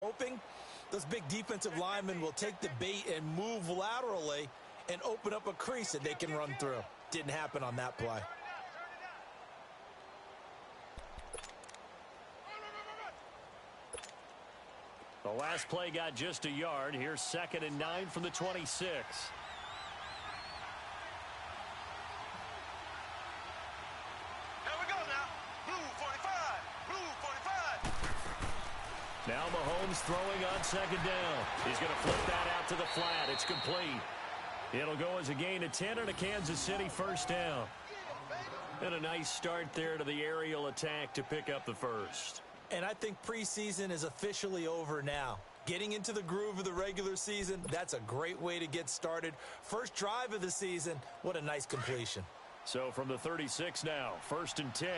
hoping those big defensive linemen will take the bait and move laterally and open up a crease that they can run through. Didn't happen on that play. The last play got just a yard. Here's 2nd and 9 from the 26. Now Mahomes throwing on 2nd down. He's going to flip that out to the flat. It's complete. It'll go as a gain of 10 and a Kansas City 1st down. And a nice start there to the aerial attack to pick up the first. And I think preseason is officially over now. Getting into the groove of the regular season, that's a great way to get started. First drive of the season, what a nice completion. So from the 36 now, 1st and 10.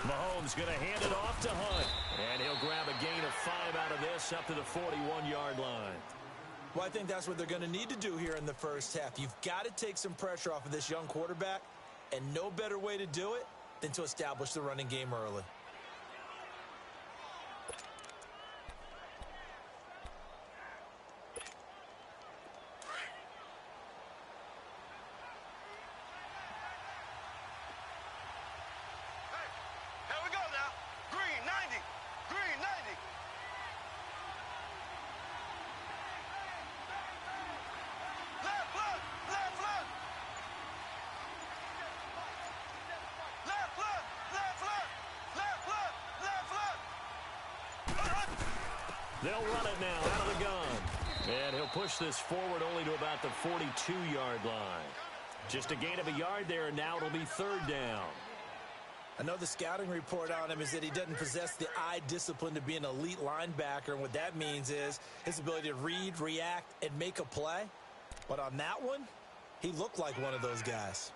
Mahomes going to hand it off to Hunt. And he'll grab a gain of 5 out of this up to the 41-yard line. Well, I think that's what they're going to need to do here in the first half. You've got to take some pressure off of this young quarterback, and no better way to do it than to establish the running game early. They'll run it now out of the gun. And he'll push this forward only to about the 42-yard line. Just a gain of a yard there, and now it'll be 3rd down. I know the scouting report on him is that he doesn't possess the eye discipline to be an elite linebacker, and what that means is his ability to read, react, and make a play. But on that one, he looked like one of those guys.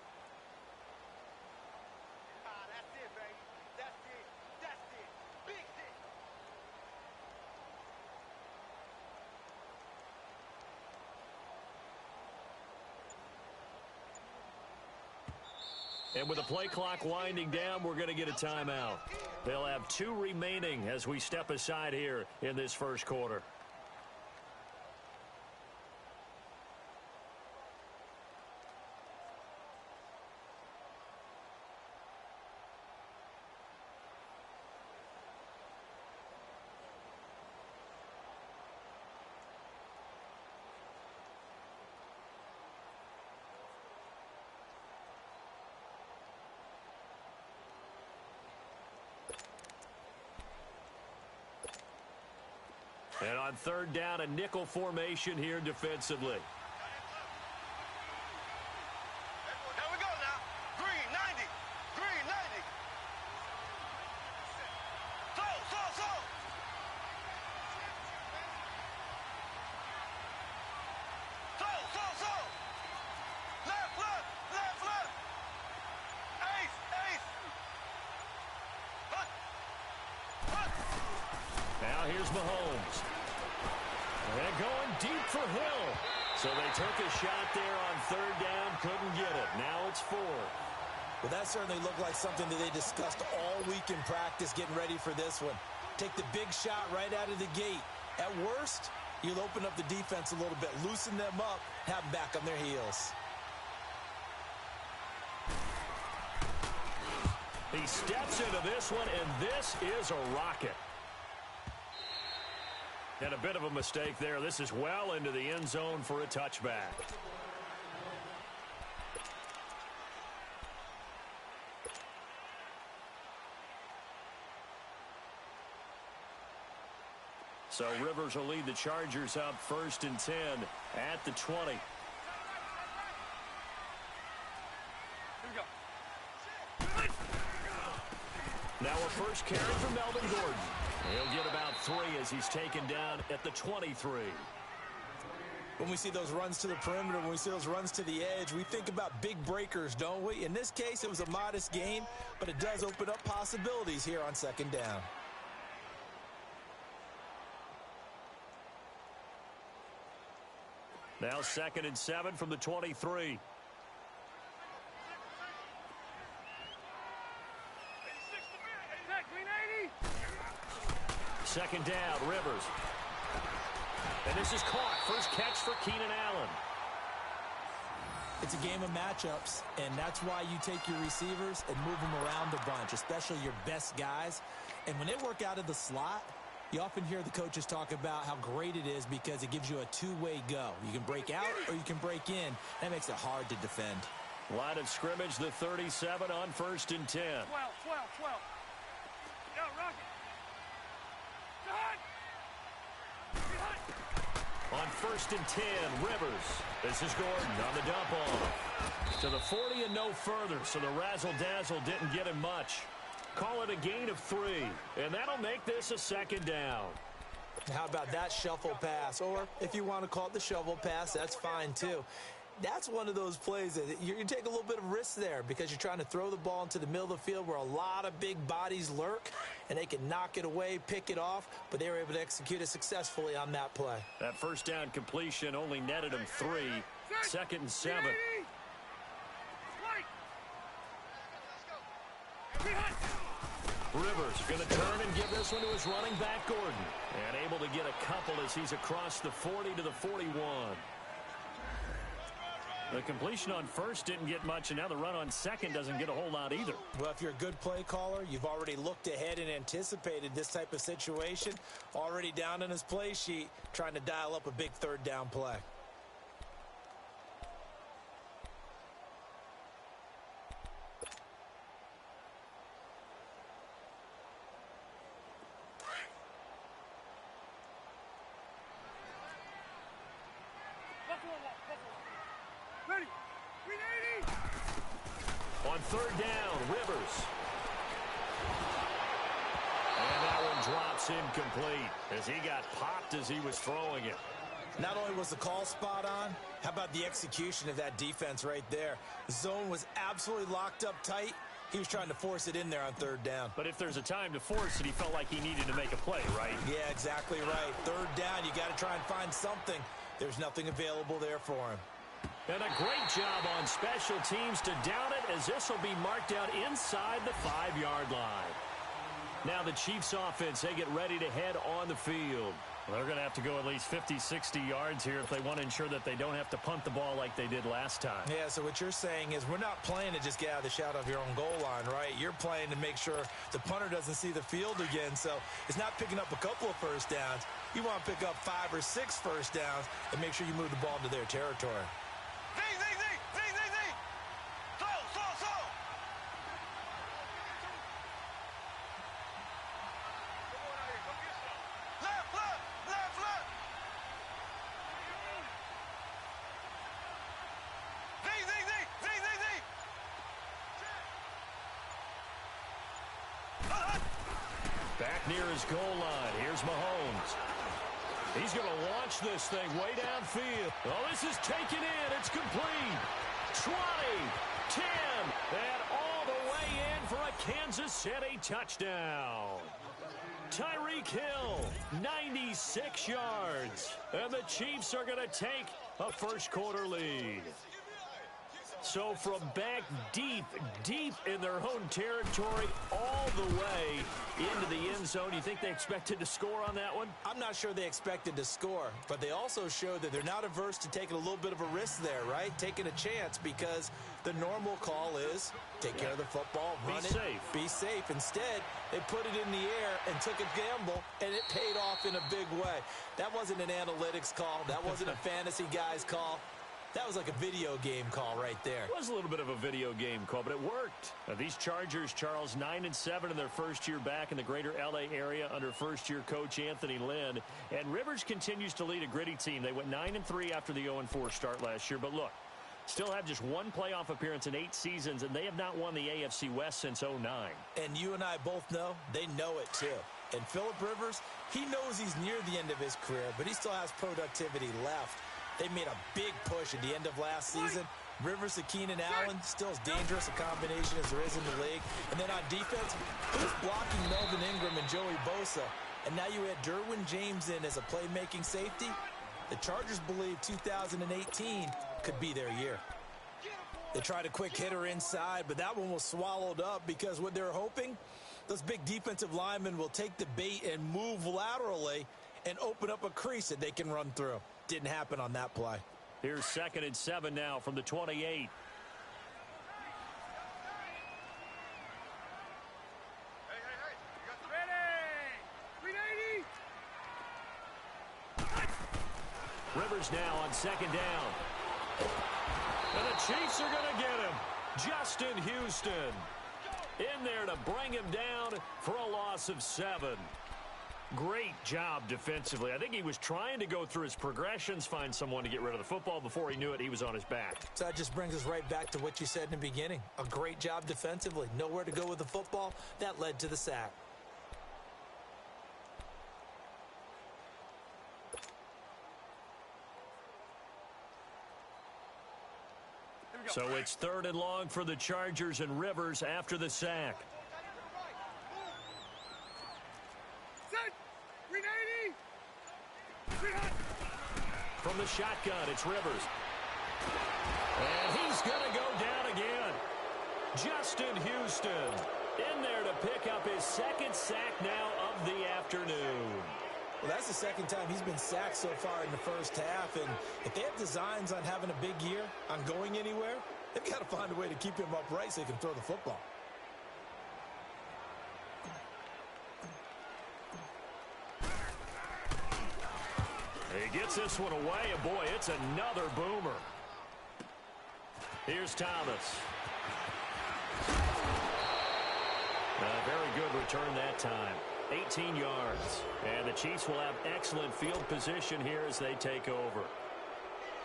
And with the play clock winding down, we're going to get a timeout. They'll have 2 remaining as we step aside here in this first quarter. And on 3rd down, a nickel formation here defensively. Here we go now. Green 90. Green 90. Slow. Left. Ace. Now here's Mahomes. And going deep for Hill. So they took a shot there on 3rd down, couldn't get it. Now it's 4th. Well, that certainly looked like something that they discussed all week in practice getting ready for this one. Take the big shot right out of the gate. At worst, you'll open up the defense a little bit, loosen them up, have them back on their heels. He steps into this one, and this is a rocket. And a bit of a mistake there. This is well into the end zone for a touchback. So Rivers will lead the Chargers up 1st and 10 at the 20. Here we go. Now a first carry from Melvin Gordon. He'll get about 3 as he's taken down at the 23. When we see those runs to the perimeter, when we see those runs to the edge, we think about big breakers, don't we? In this case, it was a modest gain, but it does open up possibilities here on 2nd down. Now 2nd and 7 from the 23. Second down, Rivers. And this is caught. First catch for Keenan Allen. It's a game of matchups, and that's why you take your receivers and move them around a bunch, especially your best guys. And when they work out of the slot, you often hear the coaches talk about how great it is because it gives you a two-way go. You can break out or you can break in. That makes it hard to defend. Line of scrimmage, the 37 on 1st and 10. 12. Yo, Rocky. On 1st and 10, Rivers. This is Gordon on the dump off. To the 40 and no further, so the razzle-dazzle didn't get him much. Call it a gain of 3, and that'll make this a 2nd down. How about that shuffle pass? Or if you want to call it the shovel pass, that's fine too. That's one of those plays that you take a little bit of risk there because you're trying to throw the ball into the middle of the field where a lot of big bodies lurk, and they can knock it away, pick it off, but they were able to execute it successfully on that play. That first down completion only netted him 3. 2nd and 7. Rivers going to turn and give this one to his running back, Gordon. And able to get a couple as he's across the 40 to the 41. The completion on 1st didn't get much, and now the run on 2nd doesn't get a whole lot either. Well, if you're a good play caller, you've already looked ahead and anticipated this type of situation. Already down on his play sheet, trying to dial up a big 3rd down play. On 3rd down, Rivers. And that one drops incomplete as he got popped as he was throwing it. Not only was the call spot on, how about the execution of that defense right there? The zone was absolutely locked up tight. He was trying to force it in there on 3rd down. But if there's a time to force it, he felt like he needed to make a play, right? Yeah, exactly right. 3rd down, you got to try and find something. There's nothing available there for him. And a great job on special teams to down it as this will be marked out inside the 5-yard line. Now the Chiefs offense, they get ready to head on the field. Well, they're going to have to go at least 50, 60 yards here if they want to ensure that they don't have to punt the ball like they did last time. Yeah, so what you're saying is we're not playing to just get out of the shadow of your own goal line, right? You're playing to make sure the punter doesn't see the field again. So it's not picking up a couple of 1st downs. You want to pick up 5 or 6 1st downs and make sure you move the ball into their territory. Back near his goal line. Here's Mahomes. He's going to launch this thing way downfield. Oh, this is taken in. It's complete. 20, 10, and all the way in for a Kansas City touchdown. Tyreek Hill, 96 yards. And the Chiefs are going to take a 1st quarter lead. So from back deep in their own territory, all the way into the end zone, you think they expected to score on that one? I'm not sure they expected to score, but they also showed that they're not averse to taking a little bit of a risk there, right? Taking a chance because the normal call is take care of the football, run it, be safe. Instead, they put it in the air and took a gamble, and it paid off in a big way. That wasn't an analytics call. That wasn't a fantasy guy's call. That was like a video game call right there. It was a little bit of a video game call, but it worked. Now, these Chargers, Charles, 9-7 in their 1st year back in the greater L.A. area under 1st-year coach Anthony Lynn. And Rivers continues to lead a gritty team. They went 9-3 after the 0-4 start last year. But look, still have just 1 playoff appearance in 8 seasons, and they have not won the AFC West since 2009. And you and I both know they know it too. And Phillip Rivers, he knows he's near the end of his career, but he still has productivity left. They made a big push at the end of last season. Rivers to Keenan Allen, still as dangerous a combination as there is in the league. And then on defense, who's blocking Melvin Ingram and Joey Bosa? And now you add Derwin James in as a playmaking safety. The Chargers believe 2018 could be their year. They tried a quick hitter inside, but that one was swallowed up because what they're hoping, those big defensive linemen will take the bait and move laterally and open up a crease that they can run through. Didn't happen on that play. Here's 2nd and 7 now from the 28. Rivers now on 2nd down. And the Chiefs are going to get him. Justin Houston in there to bring him down for a loss of 7. Great job defensively. I think he was trying to go through his progressions, find someone to get rid of the football. Before he knew it, he was on his back. So that just brings us right back to what you said in the beginning. A great job defensively. Nowhere to go with the football. That led to the sack. So it's 3rd and long for the Chargers, and Rivers after the sack. From the shotgun, it's Rivers. And he's going to go down again. Justin Houston in there to pick up his 2nd sack now of the afternoon. Well, that's the 2nd time he's been sacked so far in the first half. And if they have designs on having a big year, on going anywhere, they've got to find a way to keep him upright so he can throw the football. He gets this one away, and boy, it's another boomer. Here's Thomas. A very good return that time. 18 yards. And the Chiefs will have excellent field position here as they take over.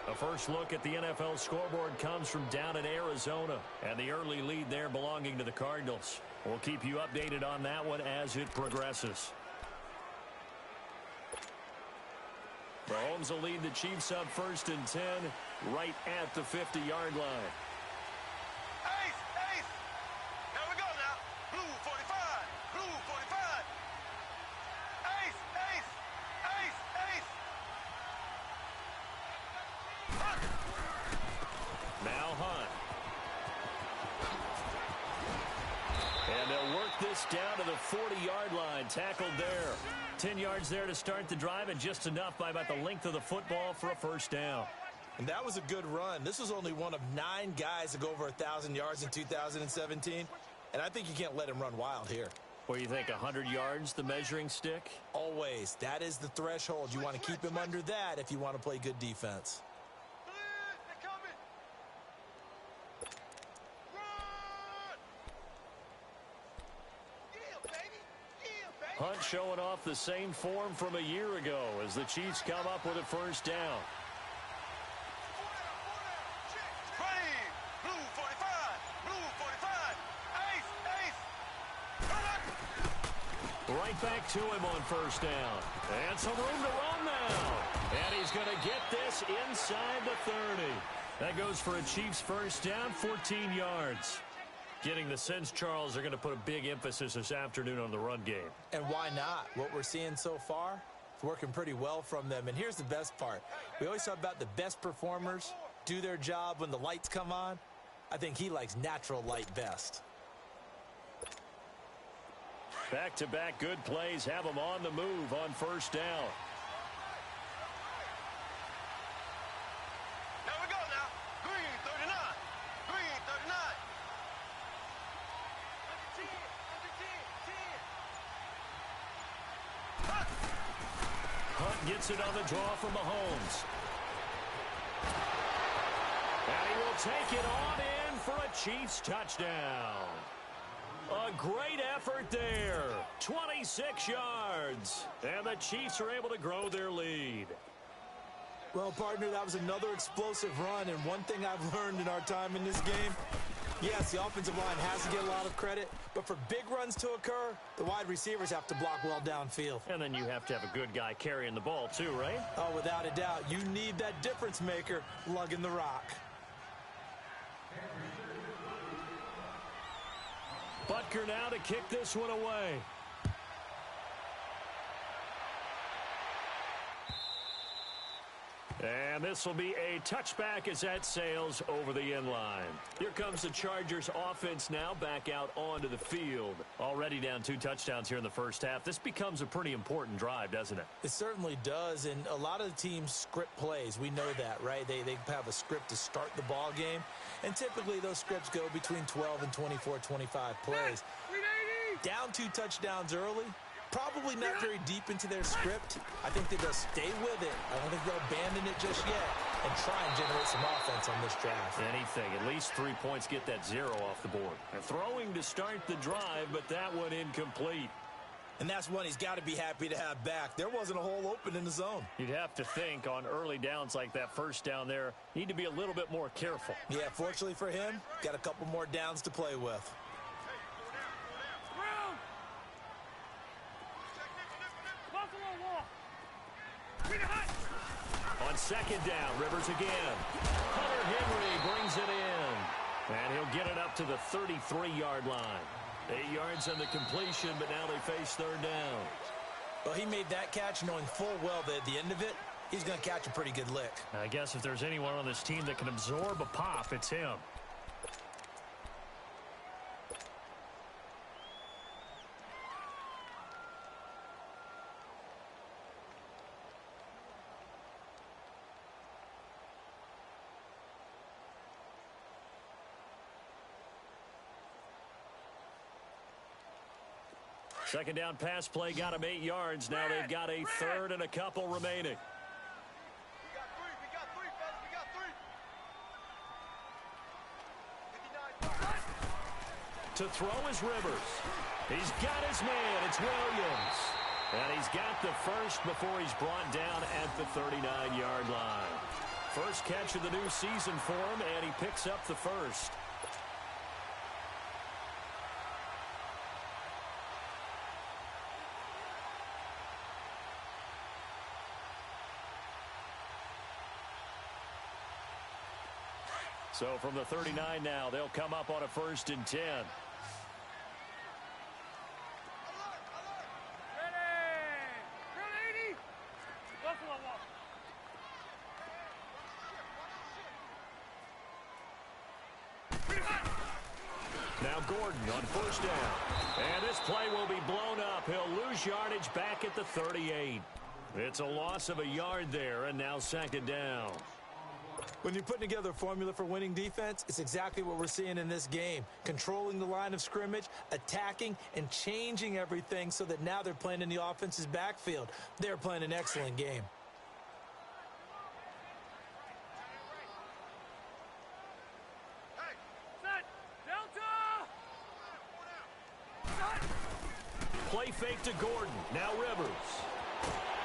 A first look at the NFL scoreboard comes from down in Arizona, and the early lead there belonging to the Cardinals. We'll keep you updated on that one as it progresses. Mahomes will lead the Chiefs up 1st and 10 right at the 50-yard line. Ace, ace. Here we go now. Blue 45, blue 45. Ace, ace, ace, ace. Hunt. Now Hunt. And they'll work this down to the 40-yard line. Tackled there. 10 yards there to start the drive, and just enough by about the length of the football for a first down. And that was a good run. This was only one of 9 guys to go over 1,000 yards in 2017. And I think you can't let him run wild here. What do you think, 100 yards, the measuring stick? Always. That is the threshold. You want to keep him under that if you want to play good defense. They're coming. Run. Yeah, baby. Yeah, baby. Hunt showing off the same form from a year ago as the Chiefs come up with a first down. Brave. Blue 45, blue 45. Ace, ace. Run. Right back to him on first down. And some room to run now. And he's going to get this inside the 30. That goes for a Chiefs first down, 14 yards. Getting the sense, Charles, they're going to put a big emphasis this afternoon on the run game. And why not? What we're seeing so far, it's working pretty well from them. And here's the best part. We always talk about the best performers do their job when the lights come on. I think he likes natural light best. Back-to-back good plays have them on the move on first down. There we go now. Green 39. Green 39. Hunt. Hunt gets it on the draw from Mahomes. And he will take it on in for a Chiefs touchdown. A great effort there. 26 yards. And the Chiefs are able to grow their lead. Well, partner, that was another explosive run. And one thing I've learned in our time in this game, yes, the offensive line has to get a lot of credit, but for big runs to occur, the wide receivers have to block well downfield. And then you have to have a good guy carrying the ball too, right? Oh, without a doubt. You need that difference maker lugging the rock. Butker now to kick this one away. And this will be a touchback as that sails over the end line. Here comes the Chargers offense now back out onto the field. Already down 2 touchdowns here in the first half. This becomes a pretty important drive, doesn't it? It certainly does, and a lot of the teams script plays. We know that, right? They have a script to start the ball game, and typically those scripts go between 12 and 24, 25 plays. Down 2 touchdowns early. Probably not very deep into their script. I think that they'll stay with it. I don't think they'll abandon it just yet and try and generate some offense on this drive. Anything. At least 3 points, get that 0 off the board. And throwing to start the drive, but that one incomplete. And that's one he's got to be happy to have back. There wasn't a hole open in the zone. You'd have to think on early downs like that first down there, need to be a little bit more careful. Yeah, fortunately for him, got a couple more downs to play with. On second down, Rivers again. Hunter Henry brings it in. And he'll get it up to the 33-yard line. 8 yards on the completion, but now they face third down. Well, he made that catch knowing full well that at the end of it, he's going to catch a pretty good lick. I guess if there's anyone on this team that can absorb a pop, it's him. Second down pass play got him 8 yards. Now they've got a third and a couple remaining. We got 3, fellas. We got 3. 59. To throw is Rivers. He's got his man. It's Williams. And he's got the first before he's brought down at the 39-yard line. First catch of the new season for him, and he picks up the first. So from the 39 now, they'll come up on a 1st and 10. Now Gordon on 1st down. And this play will be blown up. He'll lose yardage back at the 38. It's a loss of a yard there, and now 2nd down. When you're putting together a formula for winning defense, it's exactly what we're seeing in this game. Controlling the line of scrimmage, attacking, and changing everything so that now they're playing in the offense's backfield. They're playing an excellent game. Play fake to Gordon. Now Rivers.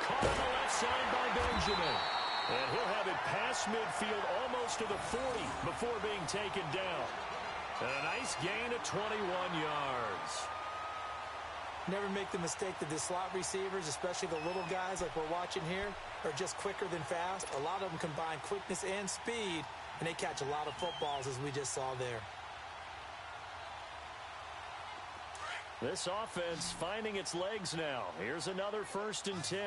Caught on the left side by Benjamin. And he'll have it past midfield almost to the 40 before being taken down. And a nice gain of 21 yards. Never make the mistake that the slot receivers, especially the little guys like we're watching here, are just quicker than fast. A lot of them combine quickness and speed, and they catch a lot of footballs, as we just saw there. This offense finding its legs now. Here's another 1st and 10.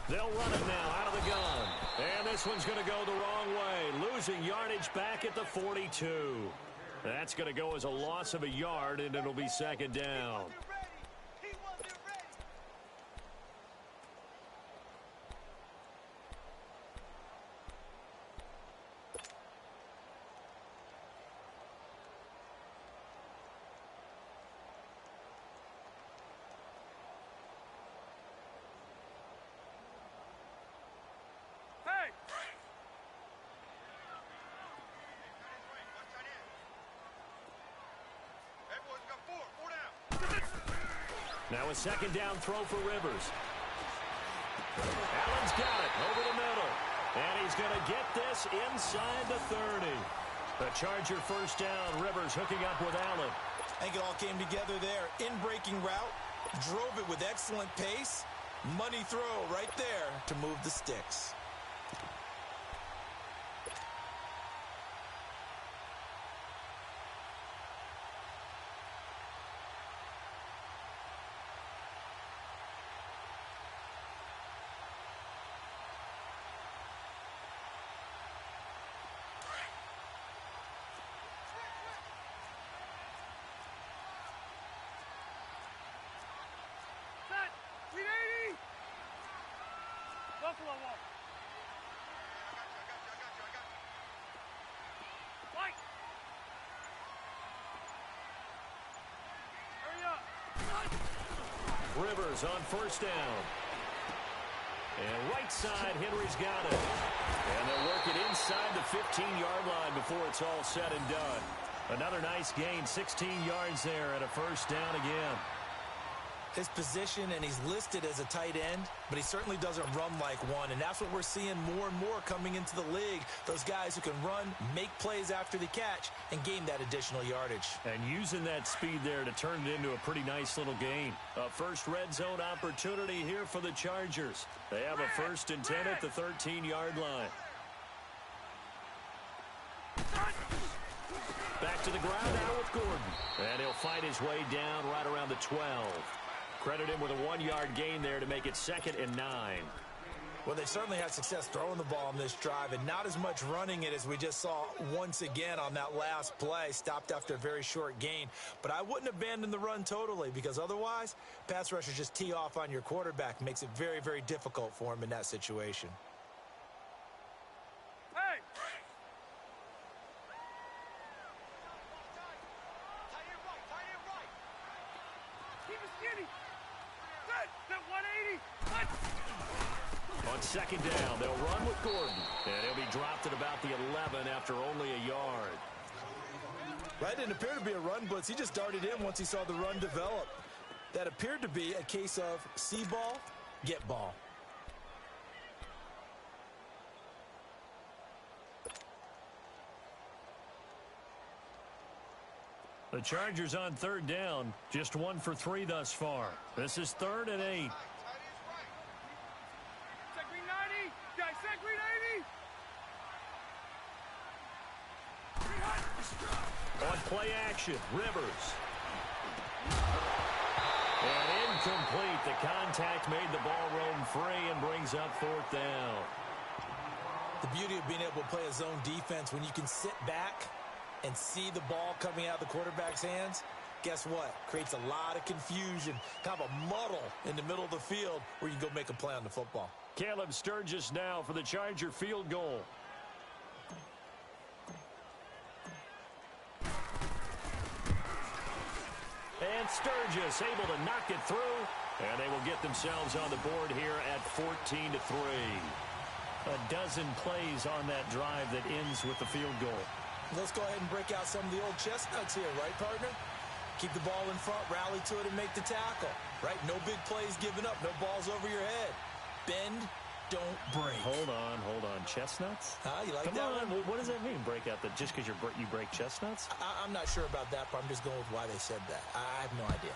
They'll run it now out of the gun. And this one's going to go the wrong way. Losing yardage back at the 42. That's going to go as a loss of a yard, and it'll be 2nd down. Now a 2nd down throw for Rivers. Allen's got it over the middle. And he's going to get this inside the 30. The Charger 1st down. Rivers hooking up with Allen. I think it all came together there. In-breaking route. Drove it with excellent pace. Money throw right there to move the sticks. Rivers on first down. And right side, Henry's got it. And they'll work it inside the 15-yard line before it's all said and done. Another nice gain, 16 yards there and a first down again. His position, and he's listed as a tight end, but he certainly doesn't run like one, and that's what we're seeing more and more coming into the league. Those guys who can run, make plays after the catch, and gain that additional yardage. And using that speed there to turn it into a pretty nice little gain. A first red zone opportunity here for the Chargers. They have a 1st and 10 at the 13-yard line. Back to the ground now with Gordon. And he'll fight his way down right around the 12. Credit him with a 1-yard gain there to make it 2nd and 9. Well, they certainly had success throwing the ball on this drive, and not as much running it as we just saw once again on that last play. Stopped after a very short gain. But I wouldn't abandon the run totally, because otherwise, pass rushers just tee off on your quarterback. Makes it very, very difficult for him in that situation. Hey! Keep it skinny. That 180. On 2nd down, they'll run with Gordon. And he'll be dropped at about the 11 after only a yard. Right, didn't appear to be a run blitz. He just darted in once he saw the run develop. That appeared to be a case of see ball, get ball. The Chargers on 3rd down, just 1 for 3 thus far. This is 3rd and 8. Set green 90. Guys, set green 80. On play action, Rivers. And incomplete. The contact made the ball roam free and brings up 4th down. The beauty of being able to play a zone defense when you can sit back and see the ball coming out of the quarterback's hands, guess what? Creates a lot of confusion, kind of a muddle in the middle of the field where you can go make a play on the football. Caleb Sturgis now for the Charger field goal. And Sturgis able to knock it through, and they will get themselves on the board here at 14-3. A dozen plays on that drive that ends with the field goal. Let's go ahead and break out some of the old chestnuts here, right, partner? Keep the ball in front, rally to it, and make the tackle, right? No big plays given up, no balls over your head. Bend, don't break. Hold on. Chestnuts? You like Come that on. one? What does that mean, break out? Just because you break chestnuts? I'm not sure about that, but I'm just going with why they said that. I have no idea.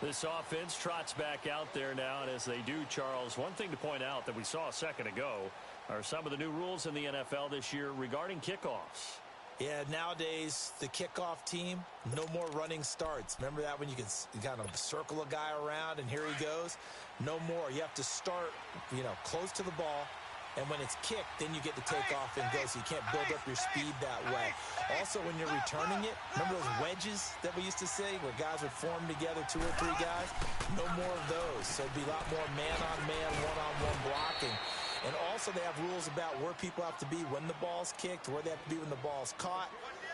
This offense trots back out there now, and as they do, Charles, one thing to point out that we saw a second ago are some of the new rules in the NFL this year regarding kickoffs. Yeah, nowadays, the kickoff team, no more running starts. Remember that when you kind of circle a guy around and here he goes? No more. You have to start, close to the ball. And when it's kicked, then you get to take off and go, so you can't build up your speed that way. Also, when you're returning it, remember those wedges that we used to say where guys would form together, 2 or 3 guys? No more of those. So it'd be a lot more man-on-man, one-on-one blocking. And also they have rules about where people have to be when the ball's kicked, where they have to be when the ball's caught.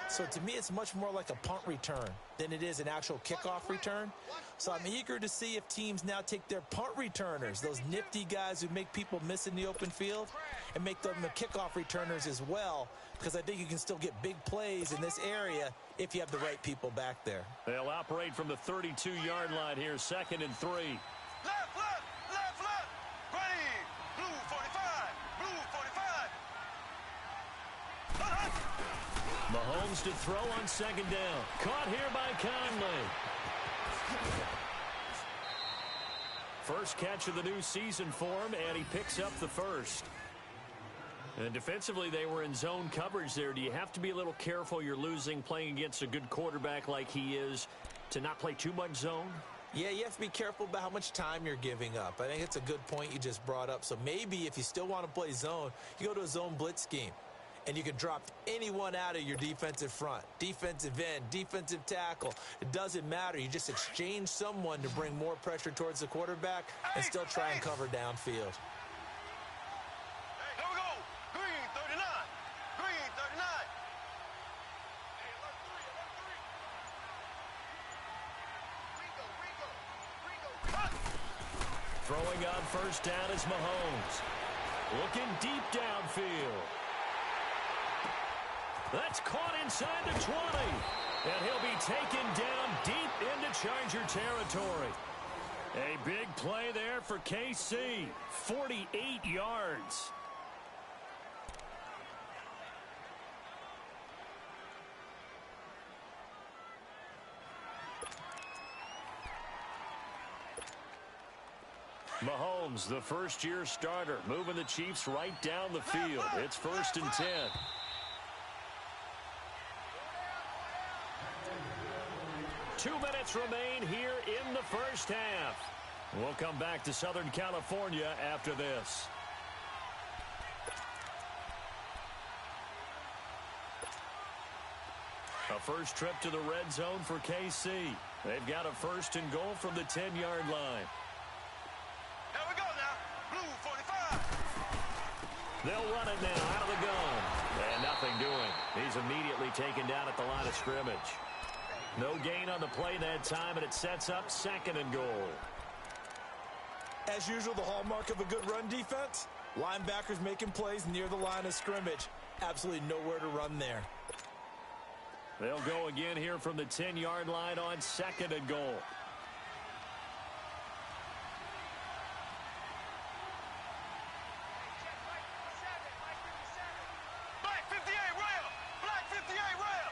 So to me, it's much more like a punt return than it is an actual kickoff return. So I'm eager to see if teams now take their punt returners, those nifty guys who make people miss in the open field, and make them the kickoff returners as well, because I think you can still get big plays in this area if you have the right people back there. They'll operate from the 32-yard line here, 2nd and 3. Left. Green. Blue 45. Blue 45. Mahomes to throw on 2nd down. Caught here by Conley. First catch of the new season for him, and he picks up the first. And defensively, they were in zone coverage there. Do you have to be a little careful you're losing playing against a good quarterback like he is to not play too much zone? Yeah, you have to be careful about how much time you're giving up. I think it's a good point you just brought up. So maybe if you still want to play zone, you go to a zone blitz scheme. and you can drop anyone out of your defensive front. Defensive end, defensive tackle. It doesn't matter. You just exchange someone to bring more pressure towards the quarterback and still try and cover downfield. Here we go. Green 39. Green 39. Throwing on first down is Mahomes. Looking deep downfield. That's caught inside the 20. And he'll be taken down deep into Charger territory. A big play there for KC. 48 yards. Mahomes, the first-year starter, moving the Chiefs right down the field. It's 1st and 10. Two minutes remain here in the first half. We'll come back to Southern California after this. A first trip to the red zone for KC. They've got a 1st and goal from the 10-yard line. Here we go now. Blue 45. They'll run it now out of the gun. And nothing doing. He's immediately taken down at the line of scrimmage. No gain on the play that time, and it sets up 2nd and goal. As usual, the hallmark of a good run defense, linebackers making plays near the line of scrimmage. Absolutely nowhere to run there. They'll go again here from the 10-yard line on 2nd and goal. Black 58 rail. Black 58 rail.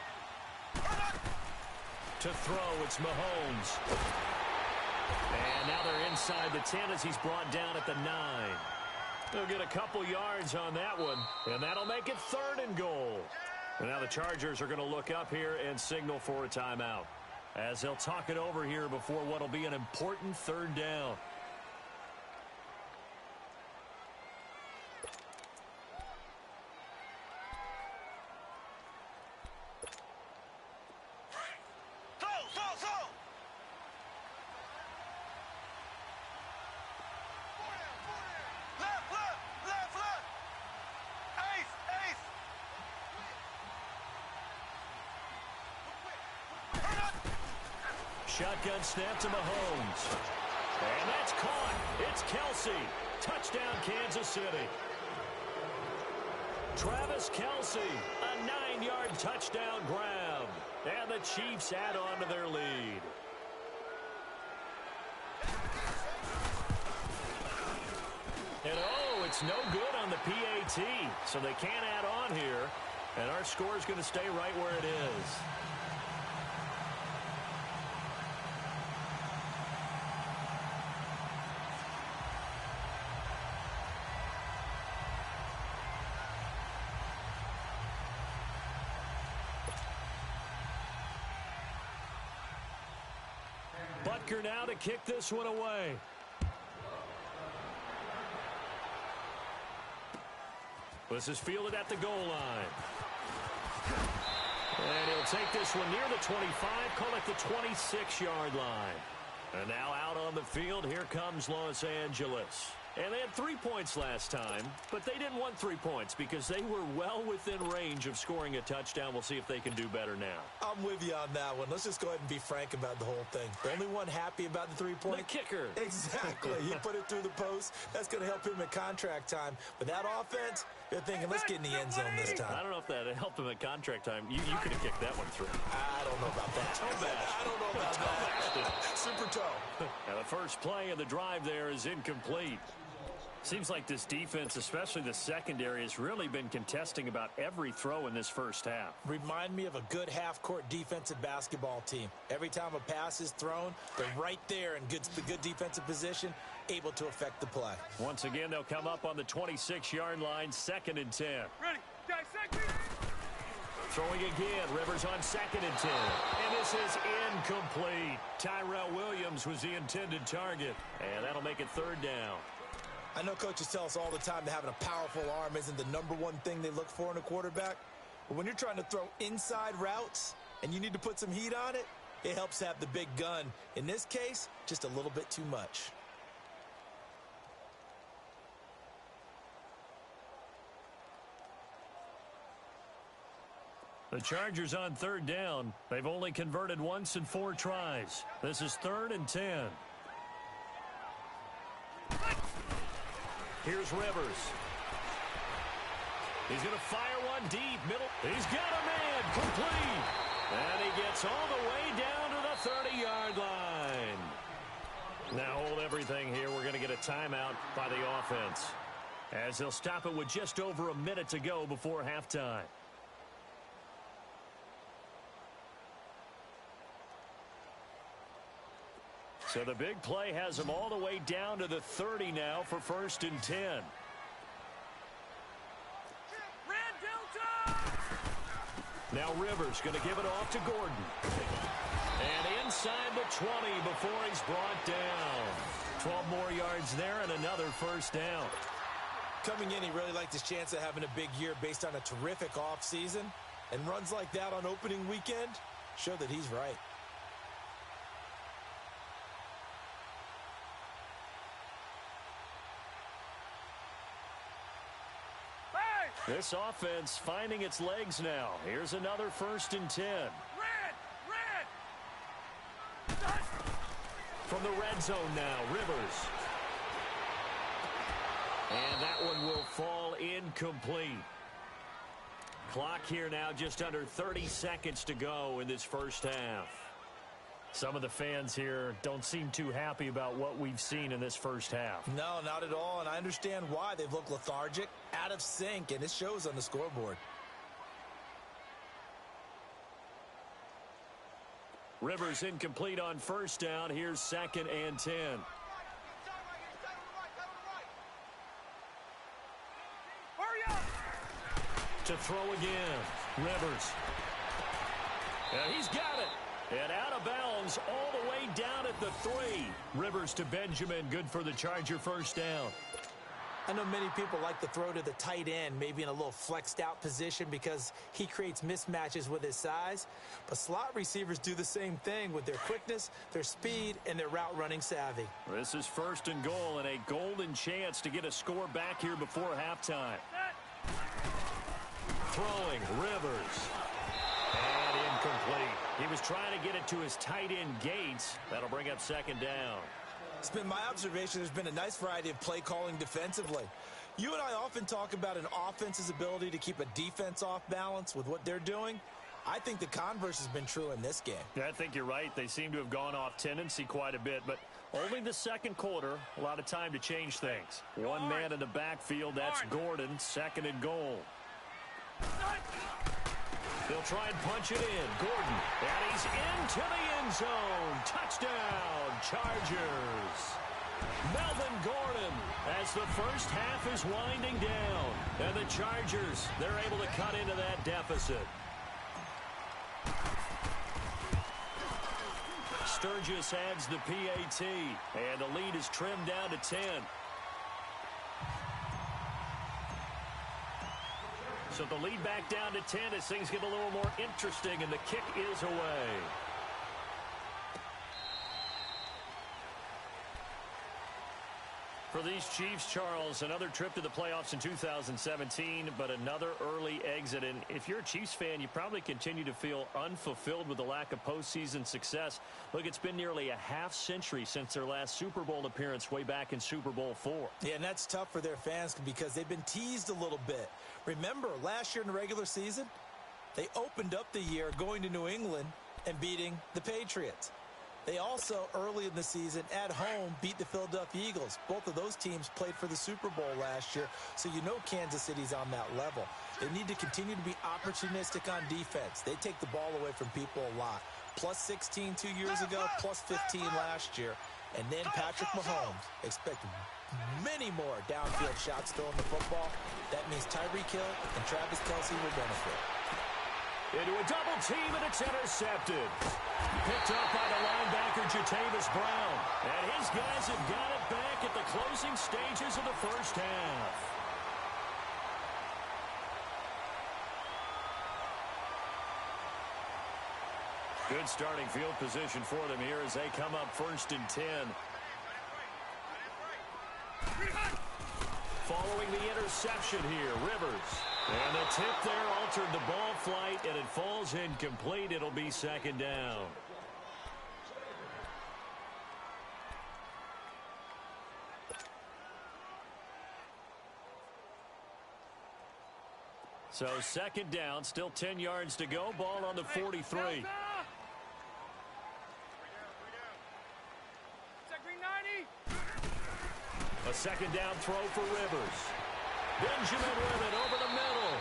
To throw, it's Mahomes. And now they're inside the 10 as he's brought down at the 9. They'll get a couple yards on that one, and that'll make it 3rd and goal. And now the Chargers are going to look up here and signal for a timeout, as they'll talk it over here before what will be an important 3rd down. Shotgun snap to Mahomes. And that's caught. It's Kelsey. Touchdown, Kansas City. Travis Kelsey, a 9-yard touchdown grab. And the Chiefs add on to their lead. And it's no good on the PAT. So they can't add on here. And our score is going to stay right where it is. Butker now to kick this one away. This is fielded at the goal line. And he'll take this one near the 25, call it the 26-yard line. And now out on the field, here comes Los Angeles. And they had 3 points last time, but they didn't want 3 points because they were well within range of scoring a touchdown. We'll see if they can do better now. I'm with you on that one. Let's just go ahead and be frank about the whole thing. The only one happy about the 3-point. The kicker. Exactly. He put it through the post. That's going to help him at contract time. But that offense, they're thinking, let's get in the end zone this time. I don't know if that helped him at contract time. You could have kicked that one through. I don't know about that. I don't know about that. Super toe. Now the first play of the drive there is incomplete. Seems like this defense, especially the secondary, has really been contesting about every throw in this first half. Remind me of a good half-court defensive basketball team. Every time a pass is thrown, they're right there in good defensive position, able to affect the play. Once again, they'll come up on the 26-yard line, 2nd and 10. Ready. Dissect. Throwing again, Rivers on 2nd and 10. And this is incomplete. Tyrell Williams was the intended target. And that'll make it 3rd down. I know coaches tell us all the time that having a powerful arm isn't the #1 thing they look for in a quarterback. But when you're trying to throw inside routes and you need to put some heat on it, it helps have the big gun. In this case, just a little bit too much. The Chargers on 3rd down. They've only converted once in 4 tries. This is 3rd and 10. Here's Rivers. He's going to fire one deep. Middle. He's got a man. Complete. And he gets all the way down to the 30-yard line. Now hold everything here. We're going to get a timeout by the offense, as they'll stop it with just over a minute to go before halftime. So the big play has him all the way down to the 30 now for 1st and 10. Now Rivers going to give it off to Gordon. And inside the 20 before he's brought down. 12 more yards there and another 1st down. Coming in, he really liked his chance of having a big year based on a terrific offseason. And runs like that on opening weekend show that he's right. This offense finding its legs now. Here's another 1st and 10. From the red zone now, Rivers. And that one will fall incomplete. Clock here now just under 30 seconds to go in this first half. Some of the fans here don't seem too happy about what we've seen in this first half. No, not at all, and I understand why. They've looked lethargic, out of sync, and it shows on the scoreboard. Rivers incomplete on 1st down. Here's 2nd and 10. To throw again, Rivers. And he's got it. And out of bounds all the way down at the 3. Rivers to Benjamin, good for the Charger 1st down. I know many people like to throw to the tight end, maybe in a little flexed out position because he creates mismatches with his size. But slot receivers do the same thing with their quickness, their speed, and their route running savvy. This is 1st and goal and a golden chance to get a score back here before halftime. Throwing, Rivers. And incomplete. He was trying to get it to his tight end Gates. That'll bring up 2nd down. It's been my observation there's been a nice variety of play calling defensively. You and I often talk about an offense's ability to keep a defense off balance with what they're doing. I think the converse has been true in this game. Yeah, I think you're right. They seem to have gone off tendency quite a bit, but only the 2nd quarter, a lot of time to change things. One man in the backfield, that's Gordon, 2nd and goal. They'll try and punch it in. Gordon, and he's into the end zone. Touchdown, Chargers. Melvin Gordon, as the first half is winding down. And the Chargers, they're able to cut into that deficit. Sturgis adds the PAT, and the lead is trimmed down to 10. So the lead back down to 10 as things get a little more interesting, and the kick is away. For these Chiefs, Charles, another trip to the playoffs in 2017, but another early exit. And if you're a Chiefs fan, you probably continue to feel unfulfilled with the lack of postseason success. Look, it's been nearly a half-century since their last Super Bowl appearance way back in Super Bowl IV. Yeah, and that's tough for their fans because they've been teased a little bit. Remember, last year in the regular season, they opened up the year going to New England and beating the Patriots. They also, early in the season, at home, beat the Philadelphia Eagles. Both of those teams played for the Super Bowl last year, so you know Kansas City's on that level. They need to continue to be opportunistic on defense. They take the ball away from people a lot. Plus 16 2 years ago, plus 15 last year. And then Patrick Mahomes. Expect many more downfield shots throwing the football. That means Tyreek Hill and Travis Kelce will benefit. Into a double team, and it's intercepted. Picked up by the linebacker, Jatavis Brown. And his guys have got it back at the closing stages of the first half. Good starting field position for them here as they come up 1st and 10. Following the interception here, Rivers. And the tip there altered the ball flight, and it falls incomplete. It'll be 2nd down. So 2nd down, still 10 yards to go. Ball on the 43. A 2nd down throw for Rivers. Benjamin with it over the middle.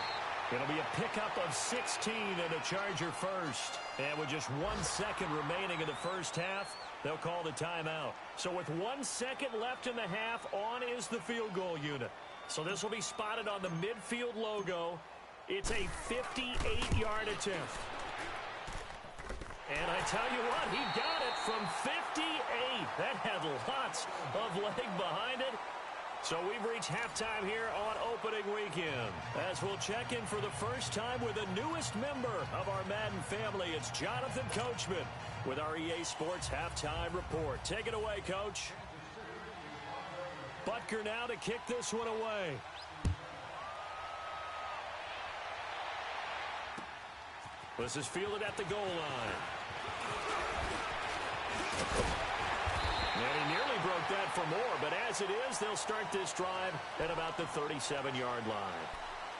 It'll be a pickup of 16 and a Charger first. And with just 1 second remaining in the first half, they'll call the timeout. So with 1 second left in the half, on is the field goal unit. So this will be spotted on the midfield logo. It's a 58-yard attempt. And I tell you what, he got it from 58. That had lots of leg behind it. So we've reached halftime here on opening weekend. As we'll check in for the first time with the newest member of our Madden family, it's Jonathan Coachman with our EA Sports Halftime Report. Take it away, Coach. Butker now to kick this one away. This is fielded at the goal line. And he nearly broke that for more, but as it is, they'll start this drive at about the 37-yard line.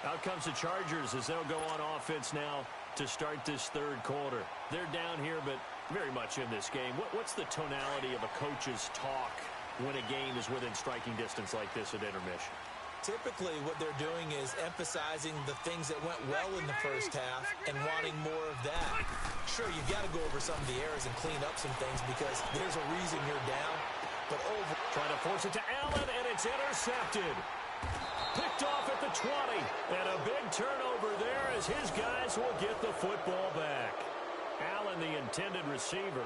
Out comes the Chargers as they'll go on offense now to start this 3rd quarter. They're down here, but very much in this game. What's the tonality of a coach's talk when a game is within striking distance like this at intermission? Typically, what they're doing is emphasizing the things that went well in the first half and wanting more of that. Sure, you've got to go over some of the errors and clean up some things because there's a reason you're down. But trying to force it to Allen, and it's intercepted. Picked off at the 20, and a big turnover there as his guys will get the football back. Allen, the intended receiver.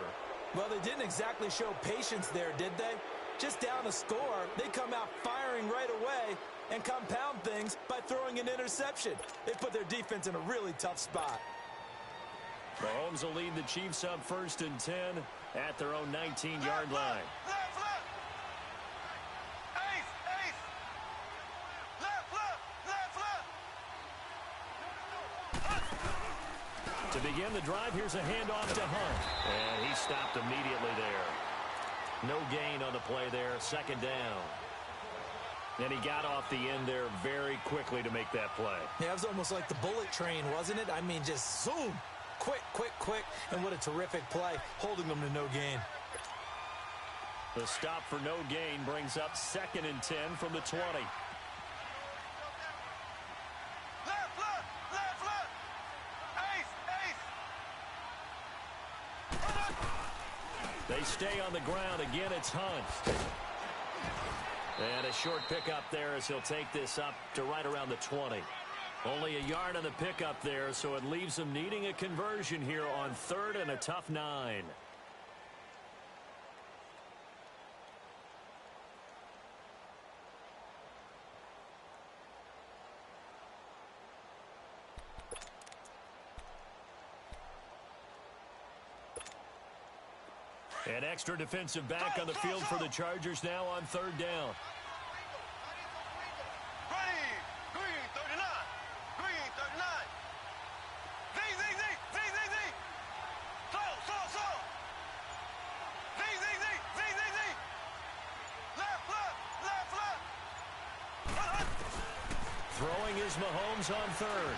Well, they didn't exactly show patience there, did they? Just down a score, they come out firing right away and compound things by throwing an interception. They put their defense in a really tough spot. Mahomes will lead the Chiefs up 1st and 10 at their own 19-yard line. Left, left. Ace, ace. Left, left, left, left. To begin the drive, here's a handoff to Hunt. And he stopped immediately there. No gain on the play there, 2nd down. And he got off the end there very quickly to make that play. Yeah, it was almost like the bullet train, wasn't it? I mean, just zoom. Quick, quick, quick. And what a terrific play, holding them to no gain. The stop for no gain brings up 2nd and 10 from the 20. Left, left, left, left. Ace, ace. They stay on the ground. Again, it's Hunt. And a short pickup there as he'll take this up to right around the 20. Only a yard on the pickup there, so it leaves him needing a conversion here on 3rd and a tough 9. An extra defensive back on the field for the Chargers now on 3rd down. Ready. Green 39. Green 39. Z, Z, Z, Z, Z, Z. Slow, slow, slow. Z, Z, Z, Z, Z, Z. Left, left, left, left. Throwing is Mahomes on 3rd.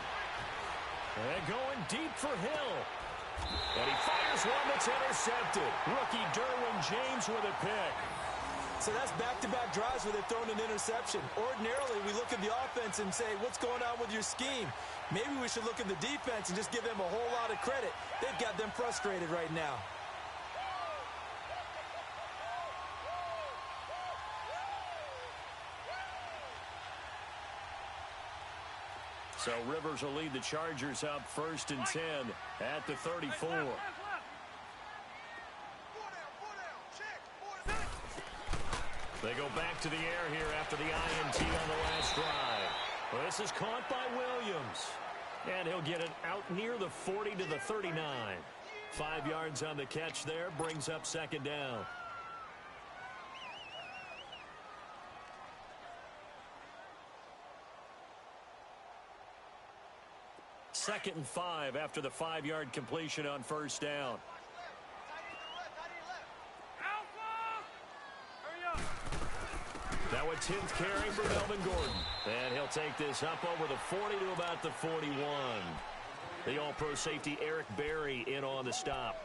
And going deep for Hill. And he fires one that's intercepted. Rookie Derwin James with a pick. So that's back-to-back drives where they've thrown an interception. Ordinarily, we look at the offense and say, what's going on with your scheme? Maybe we should look at the defense and just give them a whole lot of credit. They've got them frustrated right now. So Rivers will lead the Chargers up 1st and 10 at the 34. They go back to the air here after the INT on the last drive. Well, this is caught by Williams. And he'll get it out near the 40 to the 39. 5 yards on the catch there, brings up 2nd down. Second and 5 after the 5-yard completion on 1st down. Now a 10th carry for Melvin Gordon. And he'll take this up over the 40 to about the 41. The all-pro safety Eric Berry in on the stop.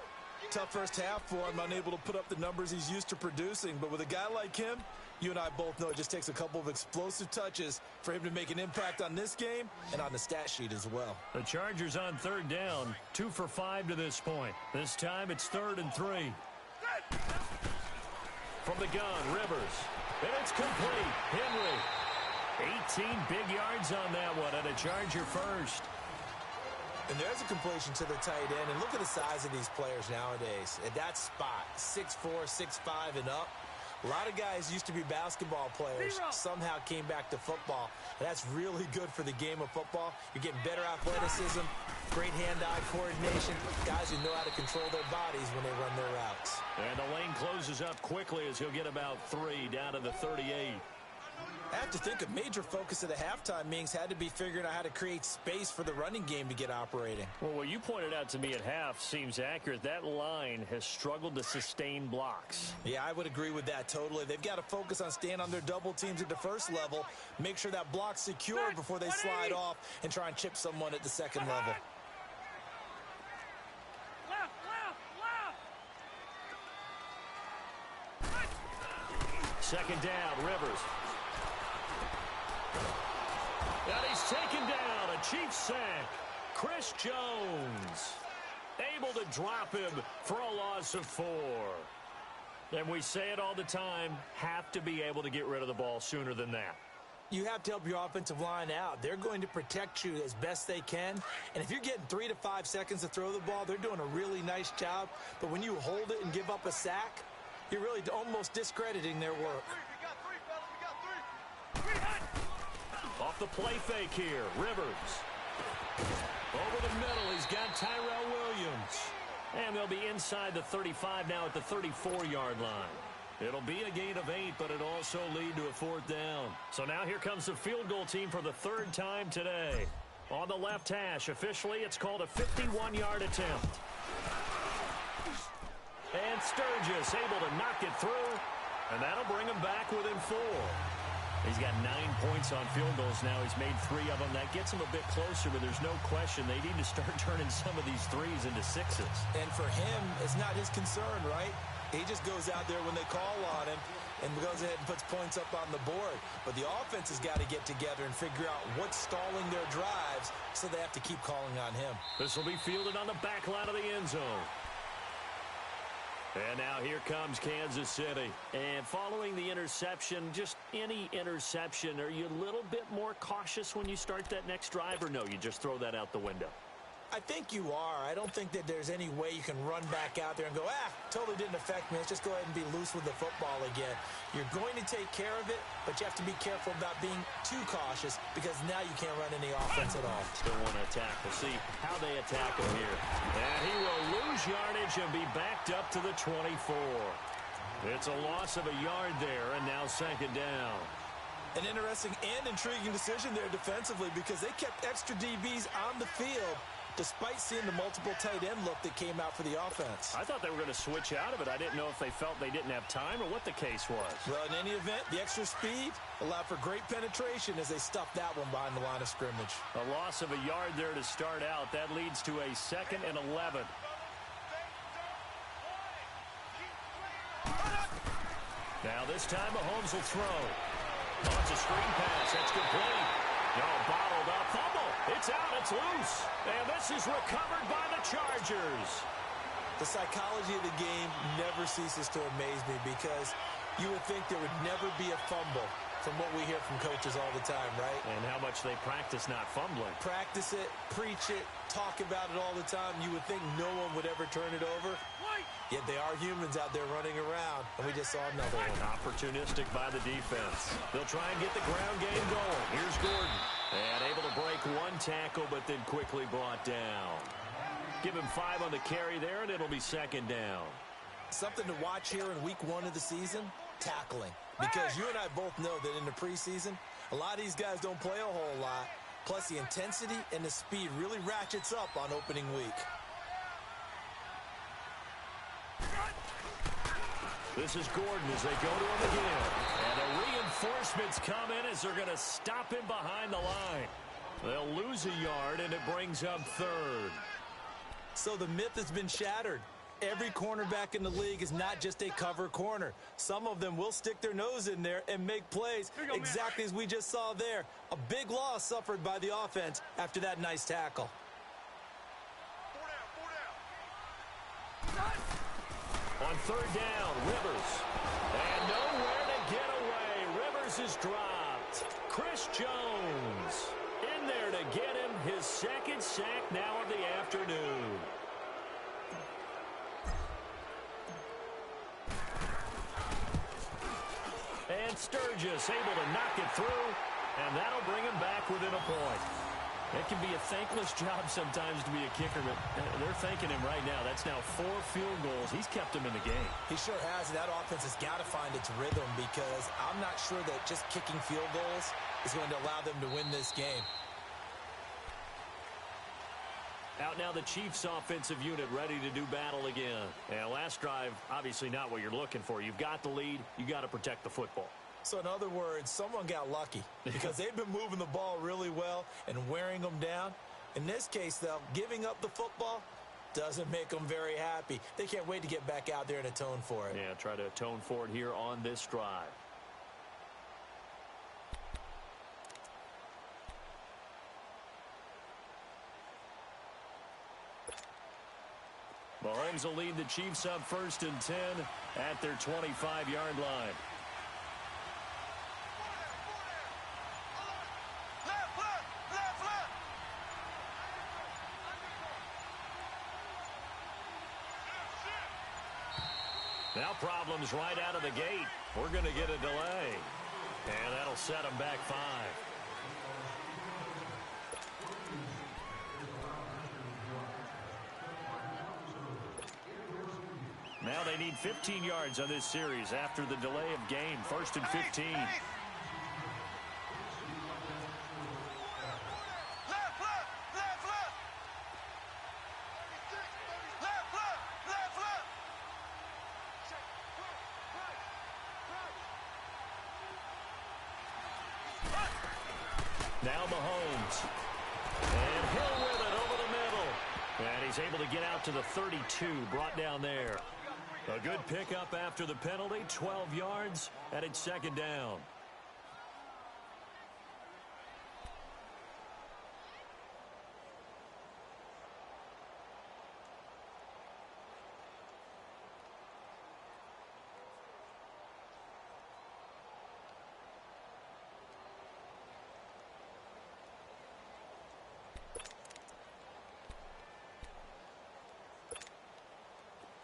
Tough first half for him, unable to put up the numbers he's used to producing. But with a guy like him, you and I both know it just takes a couple of explosive touches for him to make an impact on this game and on the stat sheet as well. The Chargers on 3rd down, 2 for 5 to this point. This time it's 3rd and 3. From the gun, Rivers. And it's complete. Henry. 18 big yards on that one, and a Charger first. And there's a completion to the tight end. And look at the size of these players nowadays. At that spot, 6'4", 6'5", and up. A lot of guys used to be basketball players, somehow came back to football. And that's really good for the game of football. You're getting better athleticism, great hand-eye coordination, guys who know how to control their bodies when they run their routes. And the lane closes up quickly as he'll get about 3 down to the 38. I have to think a major focus of the halftime meetings had to be figuring out how to create space for the running game to get operating. Well, what you pointed out to me at half seems accurate. That line has struggled to sustain blocks. Yeah, I would agree with that totally. They've got to focus on staying on their double teams at the first level, make sure that block's secure before they slide off and try and chip someone at the second level. Second down, Rivers. And he's taken down, a Chiefs sack. Chris Jones able to drop him for a loss of 4. And we say it all the time, have to be able to get rid of the ball sooner than that. You have to help your offensive line out. They're going to protect you as best they can. And if you're getting 3 to 5 seconds to throw the ball, they're doing a really nice job. But when you hold it and give up a sack, you're really almost discrediting their work. Off the play fake here, Rivers. Over the middle, he's got Tyrell Williams. And they'll be inside the 35 now at the 34-yard line. It'll be a gain of 8, but it'll also lead to a 4th down. So now here comes the field goal team for the 3rd time today. On the left hash, officially it's called a 51-yard attempt. And Sturgis able to knock it through, and that'll bring him back within 4. He's got 9 points on field goals now. He's made 3 of them. That gets him a bit closer, but there's no question they need to start turning some of these 3s into 6s. And for him, it's not his concern, right? He just goes out there when they call on him and goes ahead and puts points up on the board. But the offense has got to get together and figure out what's stalling their drives, so they have to keep calling on him. This will be fielded on the back line of the end zone. And now here comes Kansas City. And following the interception, just any interception, are you a little bit more cautious when you start that next drive, or no, you just throw that out the window? I think you are. I don't think that there's any way you can run back out there and go, totally didn't affect me. Let's just go ahead and be loose with the football again. You're going to take care of it, but you have to be careful about being too cautious, because now you can't run any offense at all. Still want to attack. We'll see how they attack him here. And he will lose yardage and be backed up to the 24. It's a loss of a yard there, and now 2nd down. An interesting and intriguing decision there defensively, because they kept extra DBs on the field despite seeing the multiple tight end look that came out for the offense. I thought they were going to switch out of it. I didn't know if they felt they didn't have time or what the case was. Well, in any event, the extra speed allowed for great penetration as they stuffed that one behind the line of scrimmage. A loss of a yard there to start out. That leads to a 2nd and 11. Now this time Mahomes will throw. Oh, it's a screen pass. That's complete. No, bottled up. Fumble. It's out. It's loose. And this is recovered by the Chargers. The psychology of the game never ceases to amaze me, because you would think there would never be a fumble from what we hear from coaches all the time, right? And how much they practice not fumbling. Practice it, preach it, talk about it all the time. You would think no one would ever turn it over. Yet they are humans out there running around, and we just saw another one. Opportunistic by the defense. They'll try and get the ground game going. Here's Gordon. And able to break one tackle, but then quickly brought down. Give him 5 on the carry there, and it'll be second down. Something to watch here in week 1 of the season, tackling. Because you and I both know that in the preseason, a lot of these guys don't play a whole lot. Plus, the intensity and the speed really ratchets up on opening week. This is Gordon as they go to him again. And the reinforcements come in as they're going to stop him behind the line. They'll lose a yard, and it brings up third. So the myth has been shattered. Every cornerback in the league is not just a cover corner. Some of them will stick their nose in there and make plays exactly as we just saw there. A big loss suffered by the offense after that nice tackle. On third down, Rivers. And nowhere to get away. Rivers is dropped. Chris Jones in there to get him his second sack now of the afternoon. And Sturgis able to knock it through, and that'll bring him back within a point. It can be a thankless job sometimes to be a kicker, but they're thanking him right now. That's now 4 field goals. He's kept him in the game. He sure has. That offense has got to find its rhythm because I'm not sure that just kicking field goals is going to allow them to win this game. Out now the Chiefs offensive unit ready to do battle again. And last drive, obviously not what you're looking for. You've got the lead. You got to protect the football. So in other words, someone got lucky because they've been moving the ball really well and wearing them down. In this case, though, giving up the football doesn't make them very happy. They can't wait to get back out there and atone for it. Yeah, try to atone for it here on this drive. Mahomes will lead the Chiefs up 1st and 10 at their 25-yard line. Now problems right out of the gate. We're going to get a delay. And that'll set them back 5. Now they need 15 yards on this series after the delay of game. 1st and 15. Now Mahomes. And Hill with it over the middle. And he's able to get out to the 32, brought down there. A good pickup after the penalty, 12 yards, and it's 2nd down.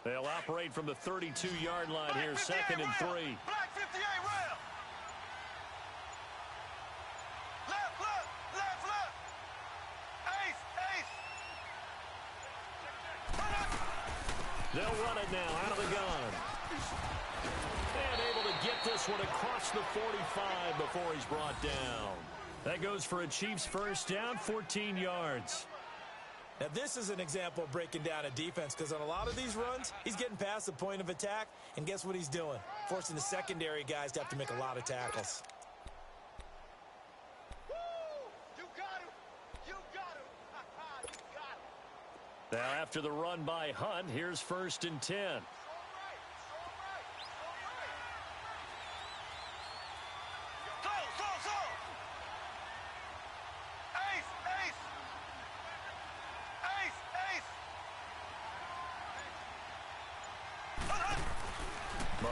They'll operate from the 32-yard line here, 2nd and 3. Black 58 round. Left. Ace. They'll run it now out of the gun. And able to get this one across the 45 before he's brought down. That goes for a Chiefs first down, 14 yards. Now, this is an example of breaking down a defense because on a lot of these runs, he's getting past the point of attack, and guess what he's doing? Forcing the secondary guys to have to make a lot of tackles. Woo! You got him. You got him. You got him. Now after the run by Hunt, here's 1st and 10.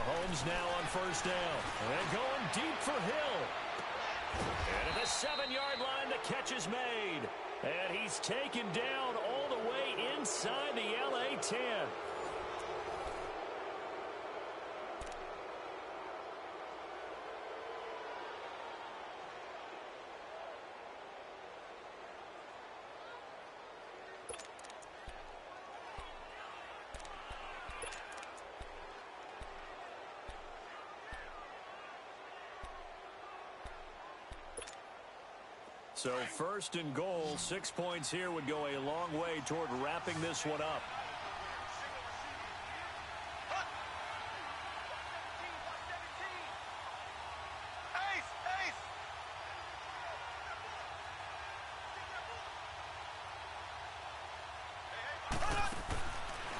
Mahomes now on first down. And going deep for Hill. And at the 7-yard line, the catch is made. And he's taken down all the way inside the LA 10. So first and goal, 6 points here would go a long way toward wrapping this one up.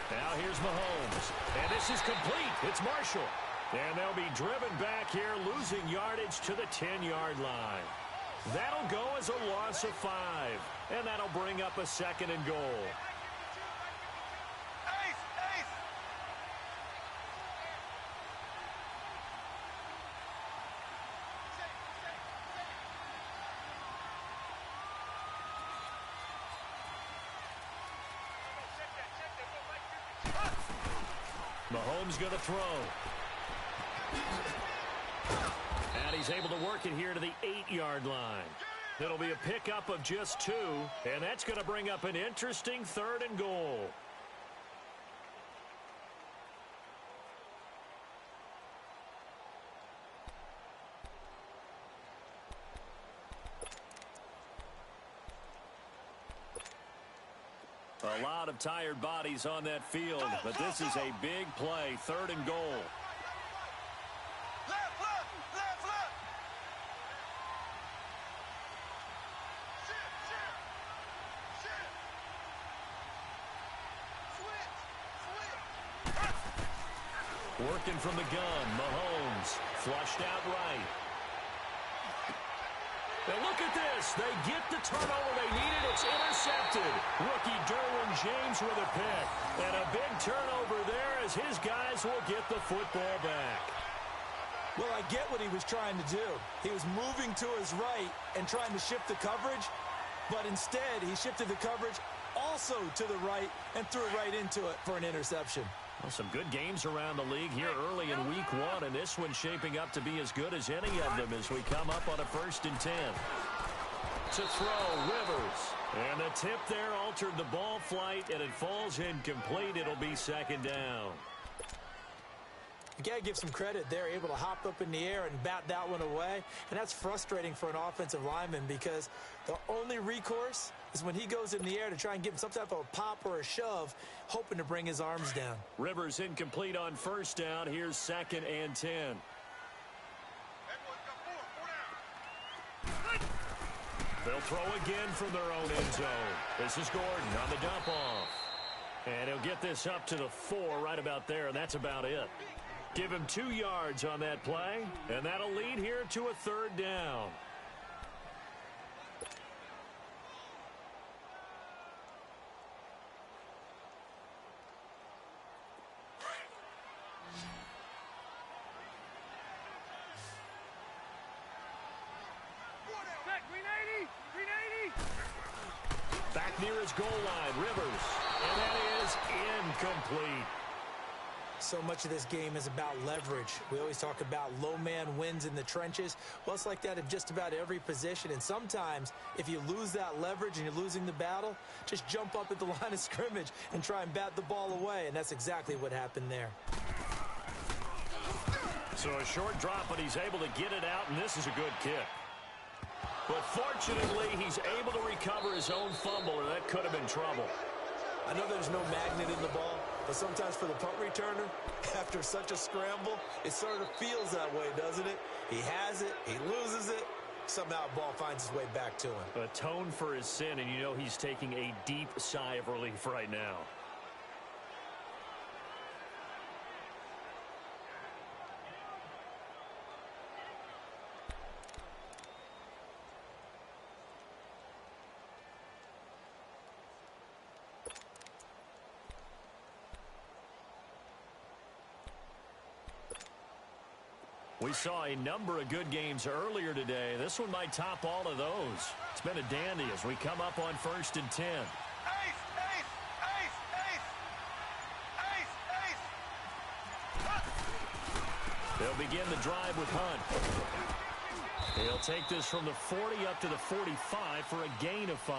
Now here's Mahomes. And this is complete. It's Marshall. And they'll be driven back here, losing yardage to the 10-yard line. That'll go as a loss of 5. And that'll bring up a second and goal. Mahomes going to throw. And he's able to work it here to the 8-yard line. It'll be a pickup of just 2, and that's going to bring up an interesting third and goal. A lot of tired bodies on that field, but this is a big play, third and goal. Working from the gun, Mahomes flushed out right. And look at this. They get the turnover they needed. It's intercepted. Rookie Derwin James with a pick. And a big turnover there as his guys will get the football back. Well, I get what he was trying to do. He was moving to his right and trying to shift the coverage, but instead he shifted the coverage also to the right and threw right into it for an interception. Well, some good games around the league here early in week 1, and this one's shaping up to be as good as any of them as we come up on a 1st and 10. To throw, Rivers. And the tip there altered the ball flight, and it falls incomplete. It'll be 2nd down. You got to give some credit. They're able to hop up in the air and bat that one away, and that's frustrating for an offensive lineman because the only recourse is when he goes in the air to try and give him some type of a pop or a shove, hoping to bring his arms down. Rivers incomplete on 1st down. Here's 2nd and 10. They'll throw again from their own end zone. This is Gordon on the dump off. And he'll get this up to the 4 right about there, and that's about it. Give him 2 yards on that play, and that'll lead here to a 3rd down. Back near his goal line, Rivers, and that is incomplete. So much of this game is about leverage. We always talk about low man wins in the trenches. Well, it's like that in just about every position. And sometimes, if you lose that leverage and you're losing the battle, just jump up at the line of scrimmage and try and bat the ball away. And that's exactly what happened there. So a short drop, but he's able to get it out, and this is a good kick. But fortunately, he's able to recover his own fumble, or that could have been trouble. I know there's no magnet in the ball, but sometimes for the punt returner, after such a scramble, it sort of feels that way, doesn't it? He has it, he loses it, somehow the ball finds its way back to him. Atone for his sin, and you know he's taking a deep sigh of relief right now. We saw a number of good games earlier today. This one might top all of those. It's been a dandy as we come up on 1st and 10. They'll begin the drive with Hunt. He'll take this from the 40 up to the 45 for a gain of 5.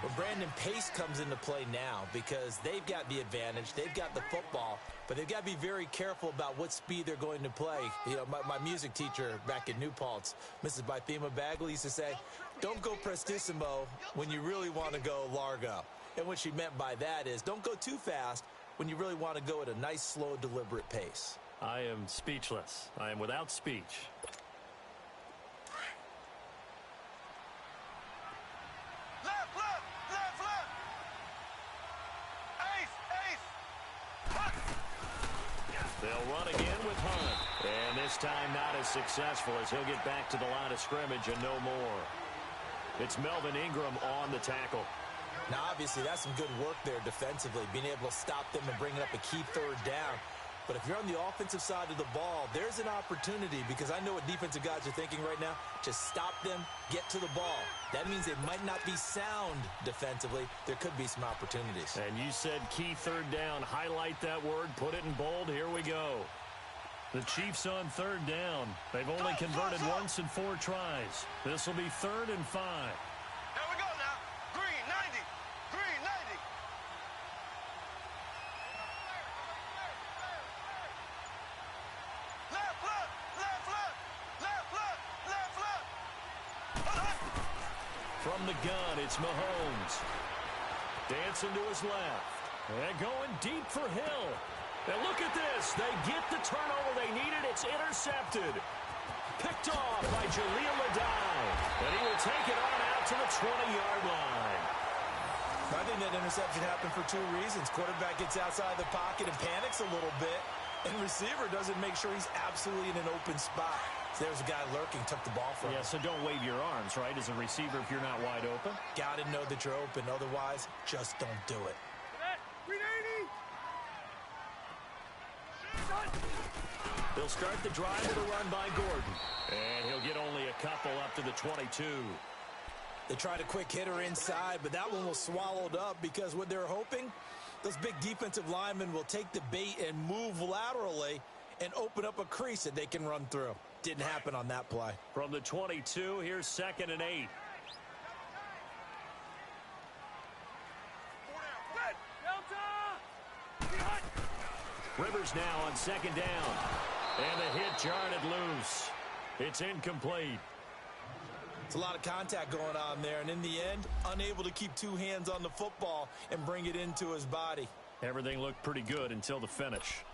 Well, Brandon, pace comes into play now because they've got the advantage. They've got the football, but they've got to be very careful about what speed they're going to play. You know, my music teacher back in New Paltz, Mrs. Bythema Bagley, used to say, don't go prestissimo when you really want to go largo. And what she meant by that is don't go too fast when you really want to go at a nice, slow, deliberate pace. I am speechless. I am without speech. They'll run again with Hunt. And this time not as successful as he'll get back to the line of scrimmage and no more. It's Melvin Ingram on the tackle. Now, obviously, that's some good work there defensively, being able to stop them and bringing up a key 3rd down. But if you're on the offensive side of the ball, there's an opportunity because I know what defensive guys are thinking right now. Just stop them, get to the ball. That means they might not be sound defensively. There could be some opportunities. And you said key 3rd down. Highlight that word. Put it in bold. Here we go. The Chiefs on 3rd down. They've only converted once in 4 tries. This will be 3rd and 5. Here we go now. Green 90. Green 90. Left, left, left, left, left, left, left, left. From the gun, it's Mahomes. Dancing to his left. And going deep for Hill. And look at this. They get the turnover they needed. It's intercepted. Picked off by Jaleel Adai. And he will take it on out to the 20-yard line. I think that interception happened for 2 reasons. Quarterback gets outside the pocket and panics a little bit. And receiver doesn't make sure he's absolutely in an open spot. So there's a guy lurking, took the ball from him. Yeah, so don't wave your arms, right, as a receiver if you're not wide open. Got to know that you're open. Otherwise, just don't do it. They'll start the drive with a run by Gordon. And he'll get only a couple up to the 22. They tried a quick hitter inside, but that one was swallowed up because what they're hoping, those big defensive linemen will take the bait and move laterally and open up a crease that they can run through. Didn't happen on that play. From the 22, here's 2nd and 8. Rivers now on 2nd down. And the hit jarred loose. It's incomplete. It's a lot of contact going on there, and in the end, unable to keep 2 hands on the football and bring it into his body. Everything looked pretty good until the finish.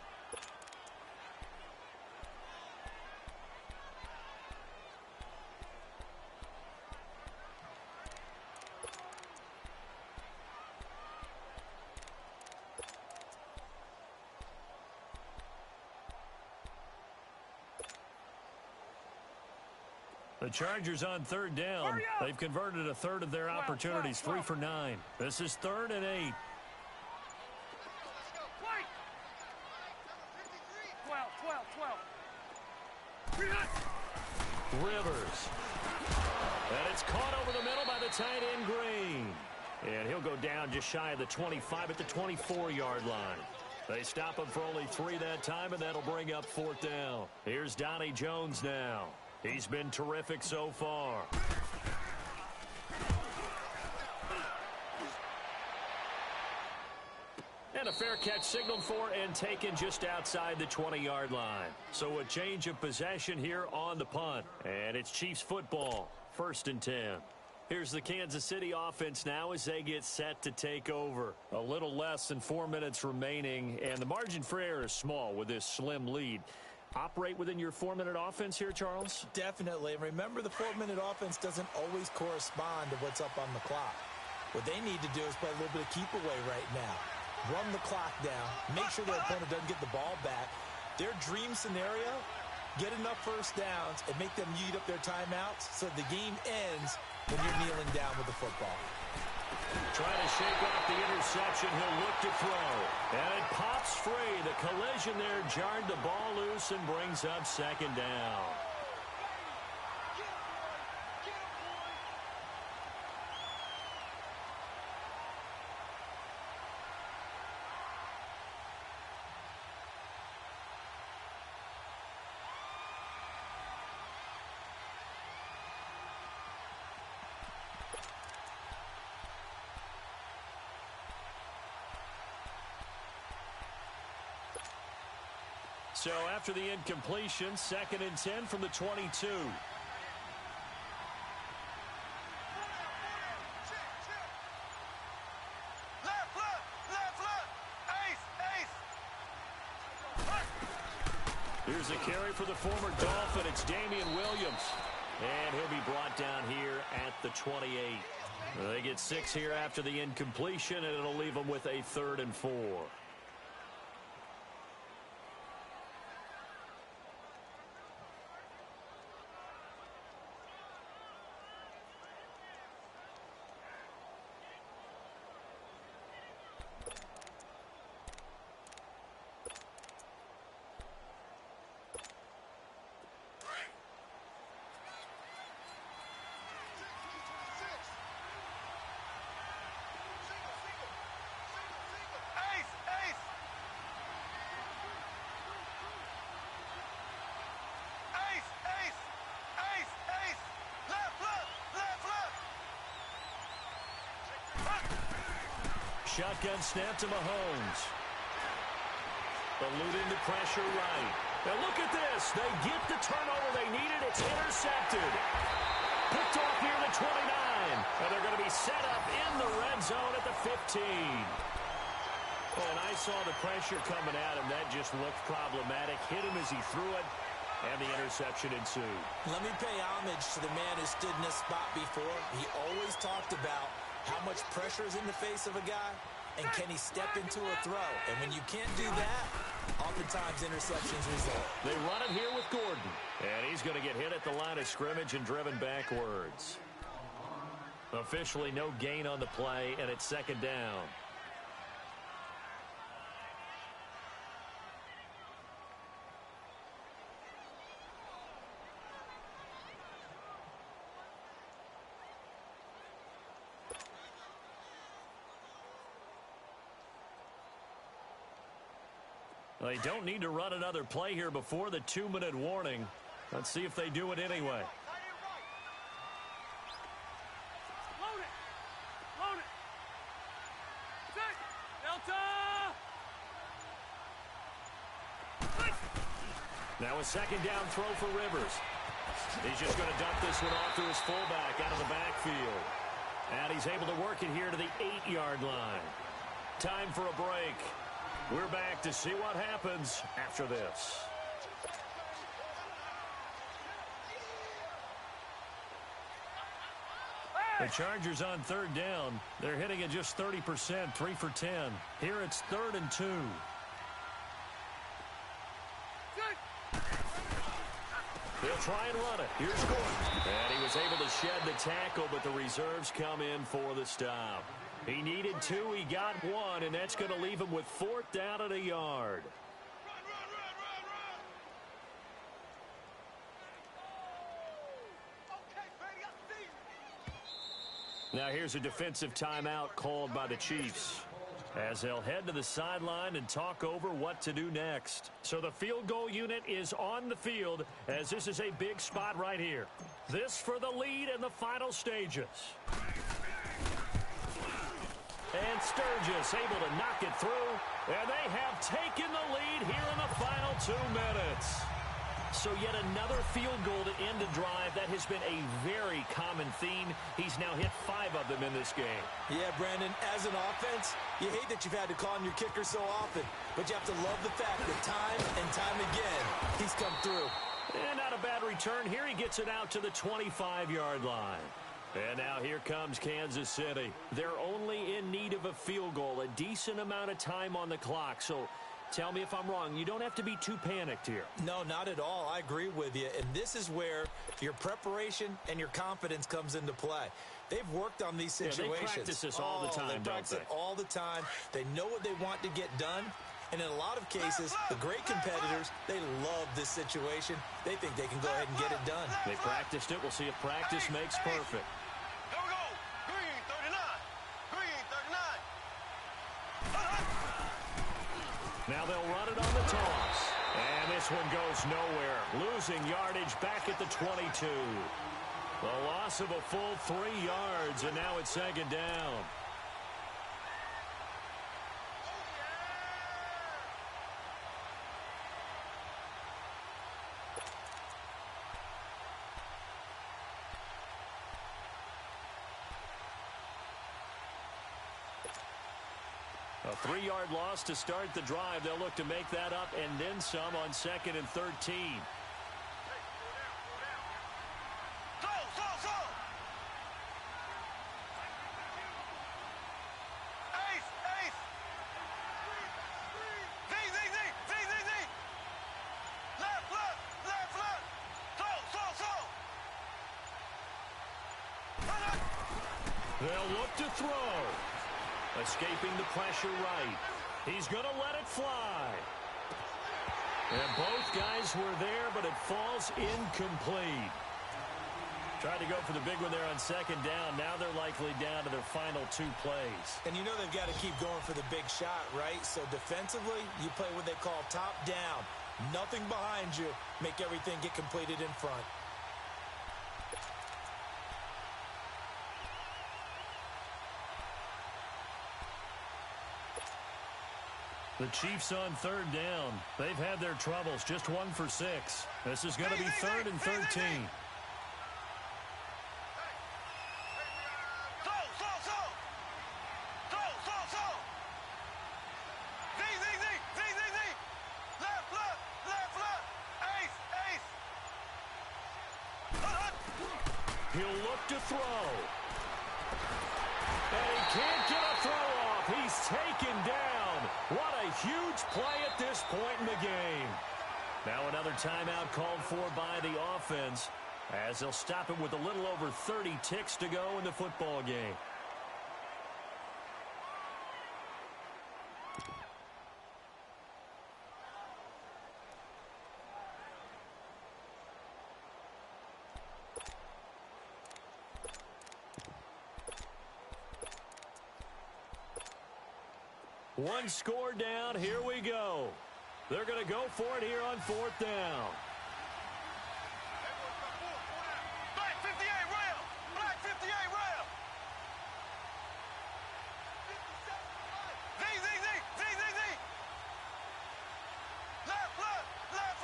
The Chargers on 3rd down. They've converted a 1/3 of their opportunities, 3 for 9. This is 3rd and 8. 12. Rivers. And it's caught over the middle by the tight end Green. And he'll go down just shy of the 25 at the 24-yard line. They stop him for only 3 that time, and that'll bring up 4th down. Here's Donnie Jones now. He's been terrific so far. And a fair catch signaled for and taken just outside the 20-yard line. So a change of possession here on the punt. And it's Chiefs football, 1st and 10. Here's the Kansas City offense now as they get set to take over. A little less than 4 minutes remaining, and the margin for error is small with this slim lead. Operate within your 4-minute offense here, Charles? Definitely. And remember, the 4-minute offense doesn't always correspond to what's up on the clock. What they need to do is play a little bit of keep away right now. Run the clock down. Make sure their opponent doesn't get the ball back. Their dream scenario, get enough 1st downs and make them eat up their timeouts so the game ends when you're kneeling down with the football. Trying to shake off the interception. He'll look to throw. And it pops free. The collision there jarred the ball loose and brings up second down. So after the incompletion, 2nd and 10 from the 22. Here's a carry for the former Dolphin. It's Damian Williams. And he'll be brought down here at the 28. They get 6 here after the incompletion, and it'll leave them with a 3rd and 4. Shotgun snap to Mahomes. Eluding the pressure right. Now look at this. They get the turnover they needed. It's intercepted. Picked off near the 29. And they're going to be set up in the red zone at the 15. And I saw the pressure coming at him. That just looked problematic. Hit him as he threw it. And the interception ensued. Let me pay homage to the man who stood in this spot before. He always talked about how much pressure is in the face of a guy, and can he step into a throw? And when you can't do that, oftentimes interceptions result. They run it here with Gordon. And he's going to get hit at the line of scrimmage and driven backwards. Officially no gain on the play, and it's 2nd down. They don't need to run another play here before the 2-minute warning. Let's see if they do it anyway. Load it. Load it. Set. Delta. Now a 2nd down throw for Rivers. He's just going to dump this one off to his fullback out of the backfield. And he's able to work it here to the 8-yard line. Time for a break. We're back to see what happens after this. The Chargers on 3rd down. They're hitting at just 30%, 3 for 10. Here it's 3rd and 2. They'll try and run it. Here's Gordon. And he was able to shed the tackle, but the reserves come in for the stop. He needed 2, he got 1, and that's going to leave him with 4th down at a yard. Now here's a defensive timeout called by the Chiefs, as they'll head to the sideline and talk over what to do next. So the field goal unit is on the field, as this is a big spot right here. This for the lead in the final stages. And Sturgis able to knock it through. And they have taken the lead here in the final 2 minutes. So yet another field goal to end a drive. That has been a very common theme. He's now hit 5 of them in this game. Yeah, Brandon, as an offense, you hate that you've had to call on your kicker so often. But you have to love the fact that time and time again, he's come through. And not a bad return. Here he gets it out to the 25-yard line. And now here comes Kansas City. They're only in need of a field goal, a decent amount of time on the clock. So Tell me if I'm wrong. You don't have to be too panicked here. No, not at all. I agree with you. And this is where your preparation and your confidence comes into play. They've worked on these situations. Yeah, they practice this all the time, They practice it all the time. They know what they want to get done. And in a lot of cases, the great competitors, they love this situation. They think they can go ahead and get it done. They practiced it. We'll see if practice makes perfect. Here we go. Green 39. Green 39. Now they'll run it on the toss. And this one goes nowhere. Losing yardage back at the 22. The loss of a full 3 yards, and now it's second down. A 3-yard loss to start the drive. They'll look to make that up and then some on 2nd and 13. They'll look to throw. Escaping the pressure right. He's going to let it fly. And both guys were there, but it falls incomplete. Tried to go for the big one there on 2nd down. Now they're likely down to their final 2 plays. And you know they've got to keep going for the big shot, right? So defensively, you play what they call top down. Nothing behind you. Make everything get completed in front. The Chiefs on 3rd down. They've had their troubles. Just 1 for 6. This is going to be 3rd and 13. He'll look to throw. And he can't get a throw off. He's taken down. What a huge play at this point in the game. Now another timeout called for by the offense as they'll stop it with a little over 30 ticks to go in the football game. One score down. Here we go. They're going to go for it here on 4th down. Black 58 rail. Black 58 rail. Z. Left. Left.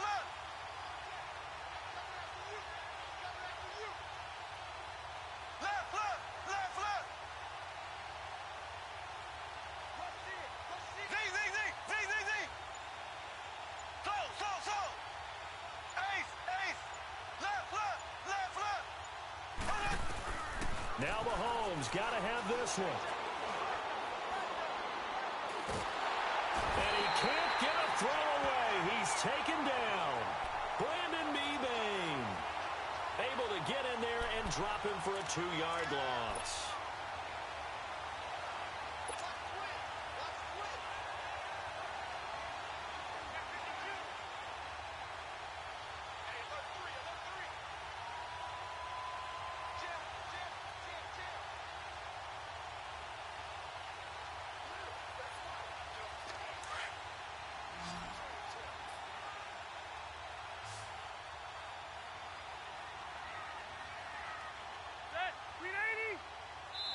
Now Mahomes got to have this one. And he can't get a throw away. He's taken down. Brandon Mebane able to get in there and drop him for a 2-yard loss.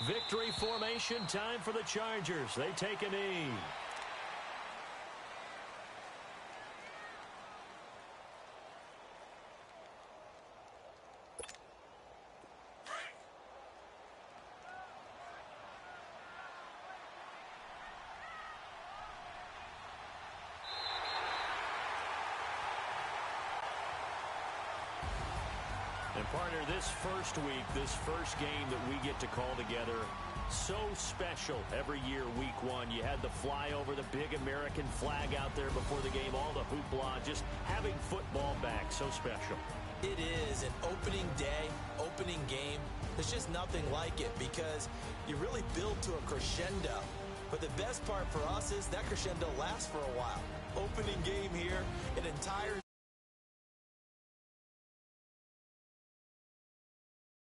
Victory formation time for the Chargers. They take a knee. And partner, this first week, this first game that we get to call together, so special every year, week one. You had the flyover, the big American flag out there before the game, all the hoopla, just having football back, so special. It is an opening day, opening game. There's just nothing like it because you really build to a crescendo. But the best part for us is that crescendo lasts for a while. Opening game here, an entire